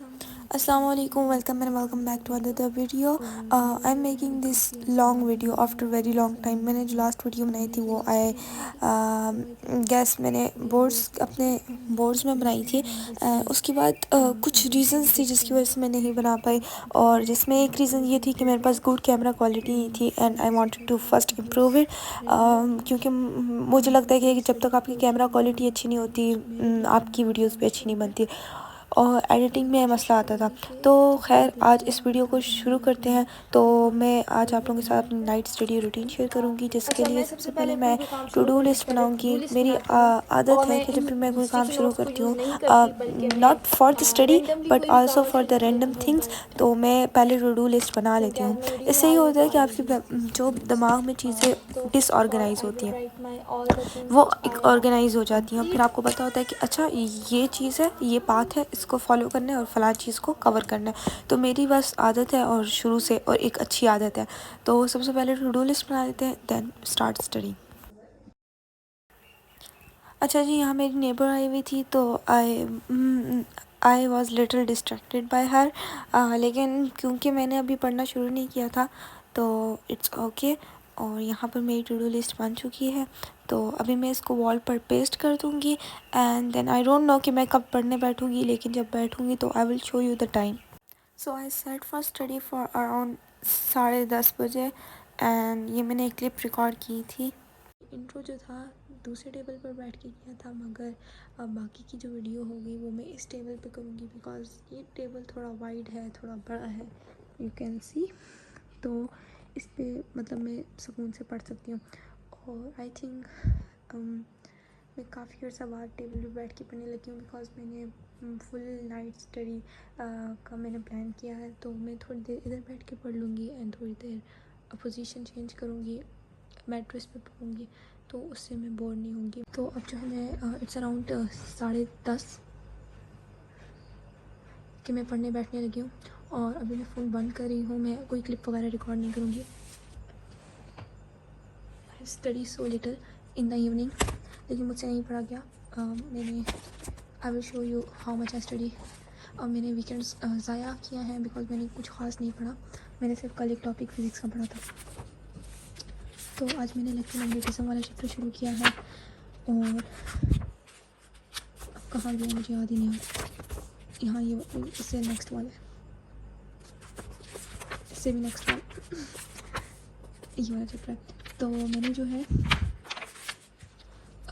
Assalamu alaikum, welcome and welcome back to another video. I'm making this long video after very long time. मैंने जो last video बनाई थी वो gas मैंने अपने बोर्ड्स में बनाई थी। उसके बाद कुछ रीज़न्स थी जिसकी वजह से मैं नहीं बना पाई, और जिसमें एक रीज़न ये थी कि मेरे पास गुड कैमरा क्वालिटी नहीं थी and I wanted to first improve it, क्योंकि मुझे लगता है कि जब तक आपकी कैमरा क्वालिटी अच्छी नहीं होती आपकी वीडियोस भी अच्छी नहीं बनती और एडिटिंग में मसला आता था। तो खैर आज इस वीडियो को शुरू करते हैं। तो मैं आज आप लोगों के साथ अपनी नाइट स्टडी रूटीन शेयर करूंगी, जिसके लिए सबसे पहले मैं टू डू लिस्ट बनाऊंगी। मेरी आदत है कि जब भी मैं कोई काम शुरू करती हूँ, not for the study but also for the random things, तो मैं पहले टू डू लिस्ट बना लेती हूँ। इससे ये होता है कि आपकी जो दिमाग में चीज़ें डिसऑर्गेनाइज होती हैं वो एक ऑर्गेनाइज हो जाती हैं। फिर आपको पता होता है कि अच्छा ये चीज़ है, ये पाथ है, इसको फॉलो करना है और फलां चीज़ को कवर करना है। तो मेरी बस आदत है और शुरू से, और एक अच्छी आदत है। तो सबसे पहले टू डू लिस्ट बना लेते हैं, देन स्टार्ट स्टडी। अच्छा जी, यहाँ मेरी नेबर आई हुई थी तो I was little distracted by हर, लेकिन क्योंकि मैंने अभी पढ़ना शुरू नहीं किया था तो इट्स ओके। और यहाँ पर मेरी टू डू लिस्ट बन चुकी है, तो अभी मैं इसको वॉल पर पेस्ट कर दूँगी and then I don't know कि मैं कब पढ़ने बैठूँगी, लेकिन जब बैठूँगी तो I will show you the time. So I set for study for around 10:30 बजे एंड ये मैंने एक क्लिप रिकॉर्ड की थी। इंट्रो जो था दूसरे टेबल पर बैठ के किया था, मगर अब बाकी की जो वीडियो होगी वो मैं इस टेबल पे करूँगी, बिकॉज़ ये टेबल थोड़ा वाइड है, थोड़ा बड़ा है, यू कैन सी। तो इस पे मतलब मैं सुकून से पढ़ सकती हूँ। और आई थिंक मैं काफ़ी अर्सा बाद टेबल पे बैठ के पढ़ने लगी हूँ, बिकॉज़ मैंने फुल नाइट स्टडी का मैंने प्लान किया है। तो मैं थोड़ी देर इधर बैठ के पढ़ लूँगी एंड थोड़ी देर पोजीशन चेंज करूँगी, मैट्रेस पे पढ़ूँगी, तो उससे मैं बोर नहीं होंगी। तो अब जो है मैं इट्स अराउंड 10:30 कि मैं पढ़ने बैठने लगी हूँ, और अभी मैं फ़ोन बंद कर रही हूँ। मैं कोई क्लिप वगैरह रिकॉर्ड नहीं करूँगी। I study so little in the evening, लेकिन मुझसे नहीं पढ़ा गया। मैंने आई will show you how much I study. और मैंने वीकेंड्स ज़ाया किया है, बिकॉज मैंने कुछ ख़ास नहीं पढ़ा। मैंने सिर्फ कल एक टॉपिक फिज़िक्स का पढ़ा था। तो आज मैंने इलेक्ट्रोमैग्नेटिज्म वाला चैप्टर शुरू किया है, और अब कहाँ गया मुझे याद ही नहीं आता। यहाँ ये इससे नेक्स्ट वाला है, इससे भी नेक्स्ट वाला ये वाला चैप्टर है। तो मैंने जो है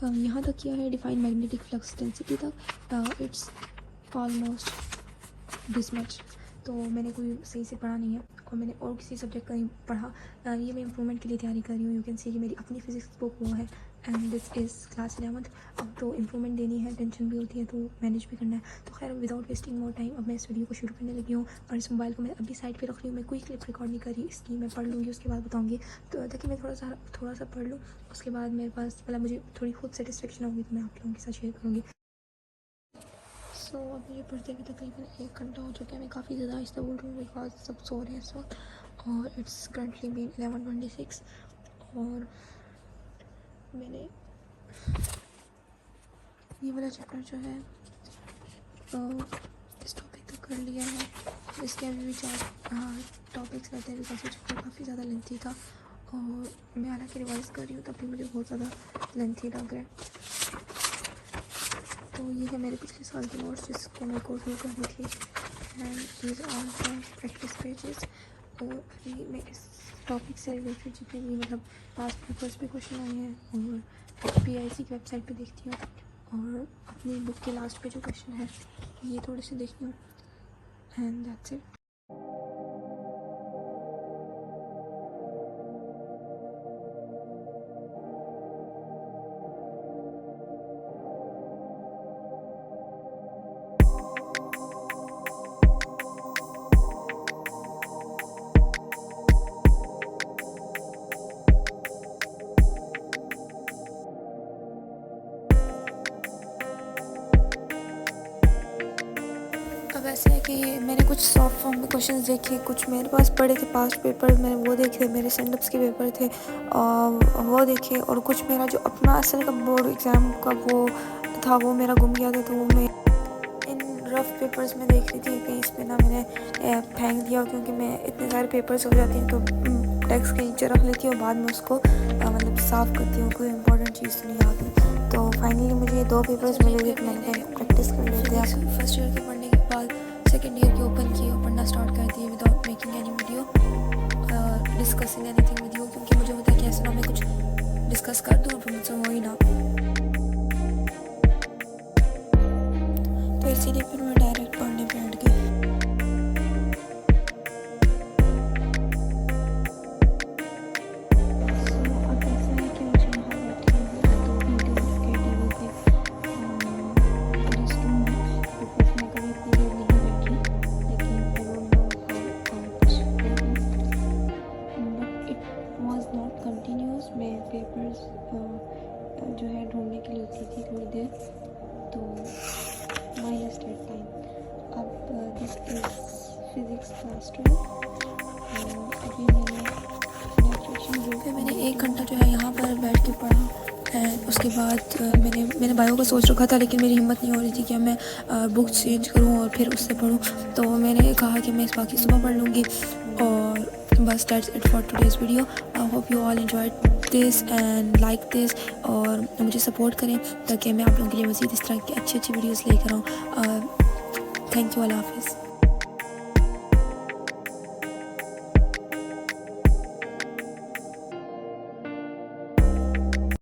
यहाँ तक किया है, डिफाइन मैग्नेटिक फ्लक्स डेंसिटी तक। It's almost this much. तो मैंने कोई सही से पढ़ा नहीं है, और मैंने और किसी सब्जेक्ट का नहीं पढ़ा। ये मैं इम्प्रूवमेंट के लिए तैयारी कर रही हूँ। यू कैन सी कि मेरी अपनी फिज़िक्स की बुक वो है, and this is class 11th। अब तो इम्प्रूवमेंट देनी है, टेंशन भी होती है, तो मैनेज भी करना है। तो खैर विदाउट वेस्टिंग मोर टाइम अब मैं इस वीडियो को शुरू करने लगी हूँ, और इस मोबाइल को मैं अभी साइड पे रख रही हूँ। मैं कोई क्लिप रिकॉर्ड नहीं कर रही, इसकी मैं पढ़ लूँगी, उसके बाद बताऊँगी। तो ताकि मैं थोड़ा सा पढ़ लूँ, उसके बाद मेरे पास मतलब मुझे थोड़ी खुद सेटिस्फेक्शन होगी, तो मैं आप लोगों के साथ शेयर करूँगी। सो अब मुझे पढ़ते हुए तकरीबन 1 घंटा हो चुका है। मैं काफ़ी ज़्यादा आहिस्ता बोल रही हूँ बिकॉज सब सो रहे हैं इस वक्त, और इट्स करंटली बीन 11:26। और मैंने ये वाला चैप्टर जो है इस टॉपिक तक कर लिया है। इसके अभी भी 4 टॉपिक्स रहते हैं, बिकॉज ये चैप्टर काफ़ी ज़्यादा लेंथी था, और मैं हालांकि रिवाइज कर रही हूँ तब भी मुझे बहुत ज़्यादा लेंथी लग रहा है। तो ये है मेरे पिछले साल के नोट्स जिसको मेरे को रिव्यू करनी थी, and these are the practice pages. और अभी मैं इस टॉपिक से रिलेटेड जितने भी मतलब पास पेपर्स पे क्वेश्चन आए हैं, और PIC की वेबसाइट पे देखती हूँ, और अपनी बुक के लास्ट पे जो क्वेश्चन है ये थोड़े से देखती हूँ, एंड दैट्स इट। अब ऐसे है कि मैंने कुछ सॉफ्ट फॉर्म में क्वेश्चंस देखे, कुछ मेरे पास पड़े थे पास्ट पेपर, मैंने वो देखे, मेरे सेंडअप्स के पेपर थे वो देखे, और कुछ मेरा जो अपना असल का बोर्ड एग्ज़ाम का वो था वो मेरा गुम गया था, तो वो मैं इन रफ़ पेपर्स में देख रही थी कहीं इस पे ना मैंने फेंक दिया, क्योंकि मैं इतने सारे पेपर्स हो जाते हैं तो डेस्क के नीचे रख लेती हूँ, बाद में उसको मतलब साफ़ करती हूँ, कोई इंपॉर्टेंट चीज़ तो नहीं आती। तो फाइनली मुझे ये 2 पेपर्स मिले थे, तो मैंने कहा प्रैक्टिस कर लेते हैं। फर्स्ट ईयर के पढ़ने के बाद सेकेंड ईयर के ओपन किए और पढ़ना स्टार्ट कर दिए without making any video discussing anything with you, क्योंकि मुझे होता है कि ऐसा ना मैं कुछ डिस्कस कर दूँ फिर मुझसे हो ही ना, तो इसीलिए फिर मैं डायरेक्ट पढ़ने बैठ गई। अब ऐसा है कि मुझे यहाँ बैठी हुई बिकॉज मैं कभी इतनी देर नहीं बैठी, लेकिन आई don't no but it was not continuous. मैं पेपर्स जो है ढूंढने के लिए उठी थी थोड़ी देर, तो माइनस डेट टाइम। अब दिस इज फिज़िक्स क्लास 12। अभी मैंने 1 घंटा जो है यहाँ पर बैठ के पढ़ा है। उसके बाद मैंने बायो का सोच रखा था, लेकिन मेरी हिम्मत नहीं हो रही थी कि मैं बुक्स चेंज करूँ और फिर उससे पढूँ, तो मैंने कहा कि मैं इस बाकी सुबह पढ़ लूँगी। और बस that's it for today's video. I hope you all enjoyed this and like this, और मुझे सपोर्ट करें ताकि मैं आप लोगों के लिए मज़ीद इस तरह की अच्छी वीडियोज़ लेकर आऊँ। थैंक यू, अल्लाह हाफ़िज़।